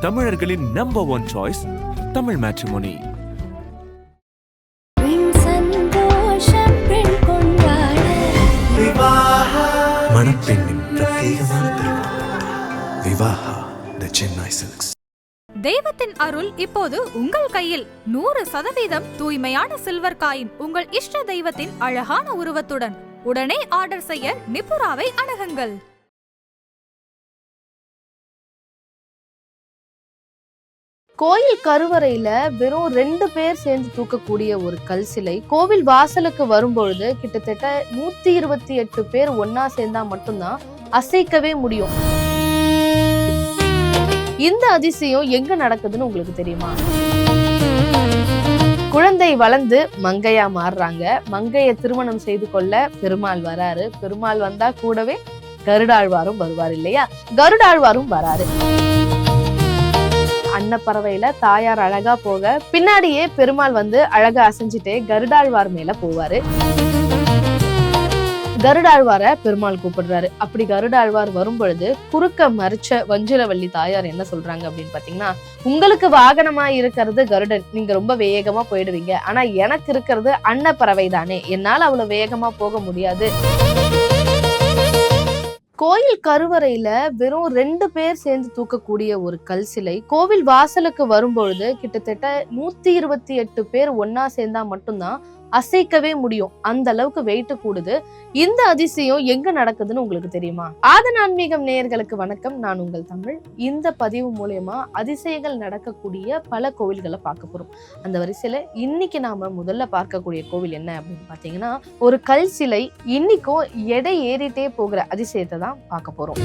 தமிழர்களின் number 1 choice Tamil matrimony. மணப்பெண்ணின் பிரத்யேகமான திருமணம் விவாஹா தி சென்னை சில்க்ஸ். தெய்வத்தின் அருள் இப்போது உங்கள் கையில். 100% தூய்மையான சில்வர் காயின் உங்கள் இஷ்ட தெய்வத்தின் அழகான உருவத்துடன் உடனே ஆர்டர் செய்ய நிபுராவை அணுகுங்கள். கோயில் கருவறையில வெறும் 2 பேர் சேர்ந்து தூக்கக்கூடிய ஒரு கல் சிலை கோவில் வாசலுக்கு வரும்பொழுது கிட்டத்தட்ட 128 பேர் ஒன்னா சேர்ந்தா மட்டும்தான் அசைக்கவே முடியும். இந்த அதிசயம் எங்க நடக்குதுன்னு உங்களுக்கு தெரியுமா? குழந்தை வளர்ந்து மங்கையா மாறுறாங்க. மங்கைய திருமணம் செய்து கொள்ள பெருமாள் வராரு. பெருமாள் வந்தா கூடவே கருடாழ்வாரும் வருவார் இல்லையா? கருடாழ்வாரும் வராரு. அன்னப்பறவையில தாயார் அழகா போக பின்னாடியே பெருமாள் வந்து அழகா அசைஞ்சிட்டே கருடாழ்வார் மேல போவாரு. கருடாழ்வார பெருமாள் கூப்பிடுறாரு. அப்படி கருடாழ்வார் வரும் பொழுது குறுக்க மறிச்ச வஞ்சிரவள்ளி தாயார் என்ன சொல்றாங்க அப்படின்னு பாத்தீங்கன்னா, உங்களுக்கு வாகனமா இருக்கிறது கருடன், நீங்க ரொம்ப வேகமா போயிடுவீங்க. ஆனா எனக்கு இருக்கிறது அன்னப்பறவை தானே, என்னால அவ்வளவு வேகமா போக முடியாது. கோயில் கருவறையில வெறும் 2 பேர் சேர்ந்து தூக்கக்கூடிய ஒரு கல் சிலை கோவில் வாசலுக்கு வரும்பொழுது கிட்டத்தட்ட 128 பேர் ஒன்னா சேர்ந்தா மட்டும்தான் அசைக்கவே முடியும். அந்த அளவுக்கு வெயிட் கூடுது. இந்த அதிசயம் எங்க நடக்குதுன்னு உங்களுக்கு தெரியுமா? ஆதன் ஆன்மீகம் நேயர்களுக்கு வணக்கம். நான் உங்கள் தமிழ். இந்த பதிவு மூலமா அதிசயங்கள் நடக்கக்கூடிய பல கோவில்களை பார்க்க போறோம். அந்த வரிசையில இன்னைக்கு நாம முதல்ல பார்க்கக்கூடிய கோவில் என்ன அப்படின்னு பாத்தீங்கன்னா, ஒரு கல் சிலை இன்னைக்கும் எடை ஏறிட்டே போகிற அதிசயத்தை தான் பார்க்க போறோம்.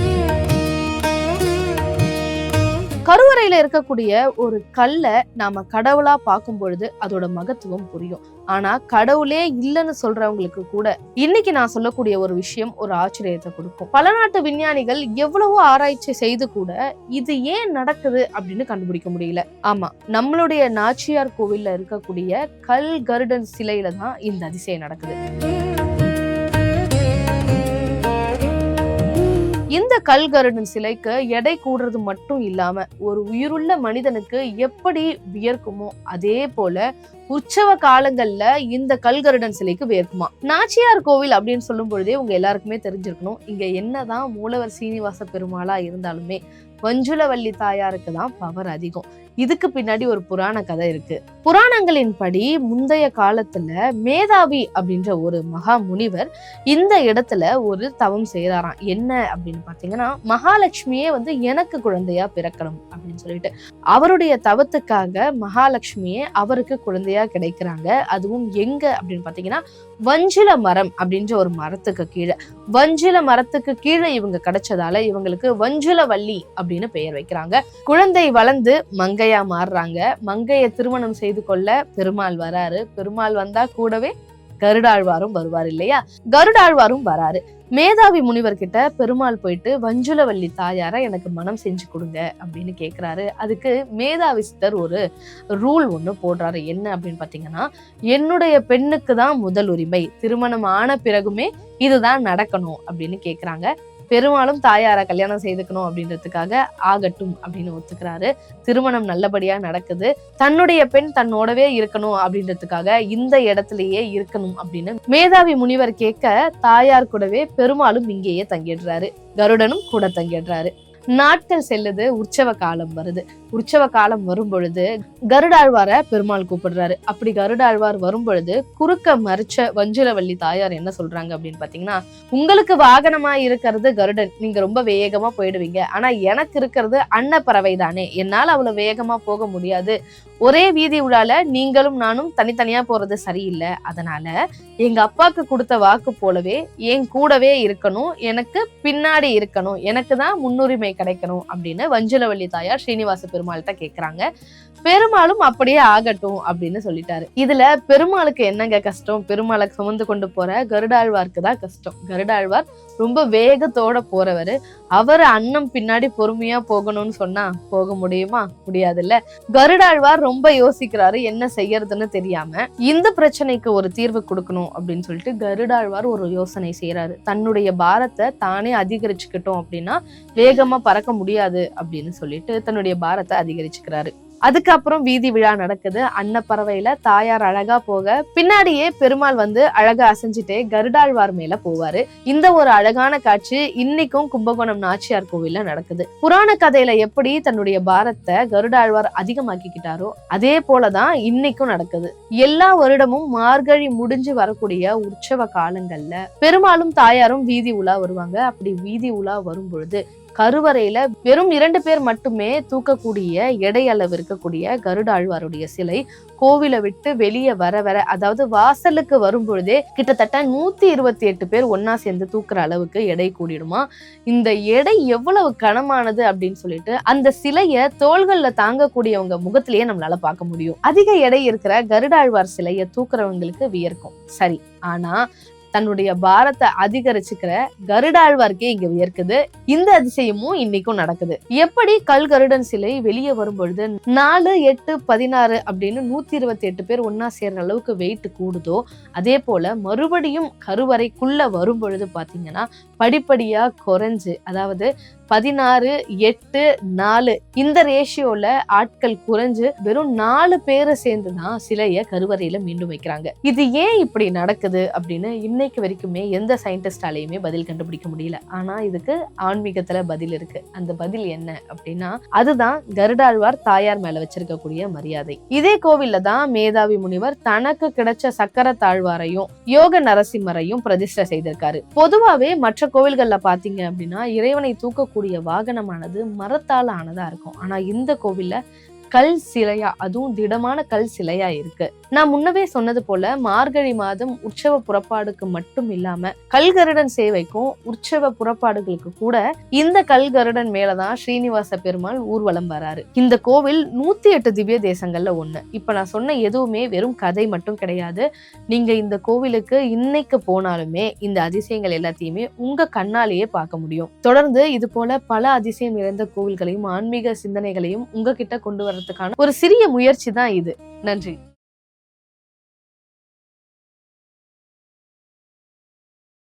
கருவறையில இருக்கக்கூடிய ஒரு கல்லை நாம கடவுளா பார்க்கும் பொழுது அதோட மகத்துவம் புரியும். ஆனா கடவுளே இல்லைன்னு சொல்றவங்களுக்கு கூட இன்னைக்கு நான் சொல்லக்கூடிய ஒரு விஷயம் ஒரு ஆச்சரியத்தை கொடுக்கும். பல நாட்டு விஞ்ஞானிகள் எவ்வளவோ ஆராய்ச்சி செய்து கூட இது ஏன் நடக்குது அப்படின்னு கண்டுபிடிக்க முடியல. ஆமா, நம்மளுடைய நாச்சியார் கோவில்ல இருக்கக்கூடிய கல் கருடன் சிலையில தான் இந்த அதிசயம் நடக்குது. இந்த கல்கருடன் சிலைக்கு எடை கூடுறது மட்டும் இல்லாம ஒரு உயிருள்ள மனிதனுக்கு எப்படி வியர்க்குமோ அதே போல உற்சவ காலங்கள்ல இந்த கல்கருடன் சிலைக்கு வியர்க்குமா. நாச்சியார் கோவில் அப்படின்னு சொல்லும் பொழுதே உங்க எல்லாருக்குமே தெரிஞ்சிருக்கணும், இங்க என்னதான் மூலவர் சீனிவாச பெருமாளா இருந்தாலுமே வஞ்சுலவள்ளி தாயாருக்கு தான் பவர் அதிகம். இதுக்கு பின்னாடி ஒரு புராண கதை இருக்கு. புராணங்களின் படி முந்தைய காலத்துல மேதாவி அப்படின்ற ஒரு மகா முனிவர் இந்த இடத்துல ஒரு தவம் செய்யறாராம். என்ன அப்படின்னு பாத்தீங்கன்னா, மகாலட்சுமியே வந்து எனக்கு குழந்தையா பிறக்கணும் அப்படின்னு சொல்லிட்டு அவருடைய தவத்துக்காக மகாலட்சுமியே அவருக்கு குழந்தையா கிடைக்கிறாங்க. அதுவும் எங்க அப்படின்னு பாத்தீங்கன்னா, வஞ்சில மரம் அப்படின்ற ஒரு மரத்துக்கு கீழே. வஞ்சில மரத்துக்கு கீழே இவங்க கிடைச்சதால இவங்களுக்கு வஞ்சுலவள்ளி அப்படின்னு பெயர் வைக்கிறாங்க. குழந்தை வளர்ந்து மங்கையா மாறுறாங்க. மங்கைய திருமணம் செய்து கொள்ள பெருமாள் வராரு. பெருமாள் வந்தா கூடவே கருடாழ்வாரும் வருவார் இல்லையா? கருடாழ்வாரும் வராரு. மேதாவி முனிவர் கிட்ட பெருமாள் போயிட்டு வஞ்சுலவள்ளி தாயார எனக்கு மனம் செஞ்சு கொடுங்க அப்படின்னு கேட்கிறாரு. அதுக்கு மேதாவி சித்தர் ஒரு ரூல் ஒண்ணு போடுறாரு. என்ன அப்படின்னு பாத்தீங்கன்னா, என்னுடைய பெண்ணுக்கு தான் முதல் உரிமை, திருமணம் ஆன பிறகுமே இதுதான் நடக்கணும் அப்படின்னு கேக்குறாங்க. பெருமாளும் தாயார கல்யாணம் செய்துக்கணும் அப்படின்றதுக்காக ஆகட்டும் அப்படின்னு ஒத்துக்கிறாரு. திருமணம் நல்லபடியா நடக்குது. தன்னுடைய பெண் தன்னோடவே இருக்கணும் அப்படின்றதுக்காக இந்த இடத்துலயே இருக்கணும் அப்படின்னு மேதாவி முனிவர் கேட்க தாயார் கூடவே பெருமாளும் இங்கேயே தங்கிடுறாரு. கருடனும் கூட தங்கிடுறாரு. நாட்கள் செல்லுது. உற்சவ காலம் வருது. உற்சவ காலம் வரும் பொழுது கருடாழ்வார பெருமாள் கூப்பிடுறாரு. அப்படி கருடாழ்வார் வரும் பொழுது குறுக்க மறிச்ச வஞ்சிரவள்ளி தாயார் என்ன சொல்றாங்க அப்படின்னு பாத்தீங்கன்னா, உங்களுக்கு வாகனமா இருக்கிறது கருடன், நீங்க ரொம்ப வேகமா போயிடுவீங்க. ஆனா எனக்கு இருக்கிறது அன்னப்பறவை தானே, என்னால அவ்வளவு வேகமா போக முடியாது. ஒரே வீதி உலால நீங்களும் நானும் தனித்தனியா போறது சரியில்லை. அதனால எங்க அப்பாக்கு கொடுத்த வாக்கு போலவே என் கூடவே இருக்கணும், எனக்கு பின்னாடி இருக்கணும், எனக்கு தான் முன்னுரிமை கிடைக்கணும் அப்படின்னு வஞ்சுலவள்ளி தாயார் ஸ்ரீனிவாச பெருமாள்கிட்ட கேக்குறாங்க. பெருமாளும் அப்படியே ஆகட்டும் அப்படின்னு சொல்லிட்டாரு. இதுல பெருமாளுக்கு என்னங்க கஷ்டம்? பெருமாளை சுமந்து கொண்டு போற கருடாழ்வாருக்கு தான் கஷ்டம். கருடாழ்வார் ரொம்ப வேகத்தோட போறவரு. அவர் அன்னம் பின்னாடி பொறுமையா போகணும்னு சொன்னா போக முடியுமா? முடியாதுல்ல. கருடாழ்வார் ரொம்ப யோசிக்கிறாரு, என்ன செய்யறதுன்னு தெரியாம. இந்த பிரச்சனைக்கு ஒரு தீர்வு கொடுக்கணும் அப்படின்னு சொல்லிட்டு கருடாழ்வார் ஒரு யோசனை செய்யறாரு. தன்னுடைய பாரத்தை தானே அதிகரிச்சுக்கிட்டோம் அப்படின்னா வேகமா பறக்க முடியாது அப்படின்னு சொல்லிட்டு தன்னுடைய பாரத்தை அதிகரிச்சுக்கிறாரு. அதுக்கப்புறம் வீதி விழா நடக்குது. அன்னப்பறவையில தாயார் அழகா போக பின்னாடியே பெருமாள் வந்து அழகா அசைஞ்சிட்டே கருடாழ்வார் மேல போவாரு. இந்த ஒரு அழகான காட்சி இன்னைக்கும் கும்பகோணம் நாச்சியார் கோவில்ல நடக்குது. புராண கதையில எப்படி தன்னுடைய பாரத்தை கருடாழ்வார் அதிகமாக்கிக்கிட்டாரோ அதே போலதான் இன்னைக்கும் நடக்குது. எல்லா வருடமும் மார்கழி முடிஞ்சு வரக்கூடிய உற்சவ காலங்கள்ல பெருமாளும் தாயாரும் வீதி உலா வருவாங்க. அப்படி வீதி உலா வரும் பொழுது கருவறையில வெறும் 2 பேர் மட்டுமே தூக்கக்கூடிய எடை அளவு இருக்கக்கூடிய கருடாழ்வாருடைய சிலை கோவிலை விட்டு வெளியே வர அதாவது வாசலுக்கு வரும் பொழுதே கிட்டத்தட்ட 128 பேர் ஒன்னா சேர்ந்து தூக்குற அளவுக்கு எடை கூடிடுமா. இந்த எடை எவ்வளவு கனமானது அப்படின்னு சொல்லிட்டு அந்த சிலைய தோள்கள்ல தாங்கக்கூடியவங்க முகத்திலேயே நம்மளால பார்க்க முடியும். அதிக எடை இருக்கிற கருடாழ்வார் சிலைய தூக்குறவங்களுக்கு வியர்க்கும், சரி. ஆனா தன்னுடைய பாரத்தை அதிகரிச்சுக்கிற கருடாழ்வார்க்கே இங்க வியர்க்குது. இந்த அதிசயமும் இன்னைக்கும் நடக்குது. எப்படி கல்கருடன் சிலை வெளியே வரும் பொழுது 4, 8, 16 அப்படின்னு 128 பேர் ஒன்னா சேர்ற அளவுக்கு வெயிட் கூடுதோ அதே போல மறுபடியும் கருவறைக்குள்ள வரும் பொழுது பாத்தீங்கன்னா படிப்படியா குறைஞ்சு, அதாவது 16, 8, 4 இந்த ரேஷியோல ஆட்கள் குறைஞ்சு வெறும் 4 பேரை சேர்ந்துதான் சிலைய கருவறையில மீண்டும் வைக்கிறாங்க. இது ஏன் இப்படி நடக்குது அப்படின்னு இன்னைக்கு வரைக்குமே எந்த சயின்டிஸ்டாலையுமே பதில் கண்டுபிடிக்க முடியல. ஆனா இதுக்கு ஆன்மீகத்துல பதில் இருக்கு. அந்த பதில் என்ன அப்படின்னா அதுதான் கருடாழ்வார் தாயார் மேல வச்சிருக்கக்கூடிய மரியாதை. இதே கோவில்ல தான் மேதாவி முனிவர் தனக்கு கிடைச்ச சக்கர தாழ்வாரையும் யோக நரசிம்மரையும் பிரதிஷ்டை செய்திருக்காரு. பொதுவாவே மற்ற கோவில்கள்ல பாத்தீங்க அப்படின்னா இறைவனை தூக்கக்கூடிய வாகனமானது மரத்தால் ஆனதா இருக்கும். ஆனா இந்த கோவில்ல கல் சிலையா, அதுவும் திடமான கல் சிலையா இருக்கு. நான் முன்னவே சொன்னது போல மார்கழி மாதம் உற்சவ புறப்பாடுக்கு மட்டும் இல்லாம கல்கருடன் சேவைக்கும் உற்சவ புறப்பாடுகளுக்கு கூட இந்த கல்கருடன் மேலதான் ஸ்ரீனிவாச பெருமாள் ஊர்வலம் வராரு. இந்த கோவில் 108 திவ்ய தேசங்கள்ல ஒண்ணு. இப்ப நான் சொன்ன எதுவுமே வெறும் கதை மட்டும் கிடையாது. நீங்க இந்த கோவிலுக்கு இன்னைக்கு போனாலுமே இந்த அதிசயங்கள் எல்லாத்தையுமே உங்க கண்ணாலேயே பார்க்க முடியும். தொடர்ந்து இது போல பல அதிசயம் நிறைந்த கோவில்களையும் ஆன்மீக சிந்தனைகளையும் உங்ககிட்ட கொண்டு வர ஒரு சிறிய முயற்சி தான் இது. நன்றி.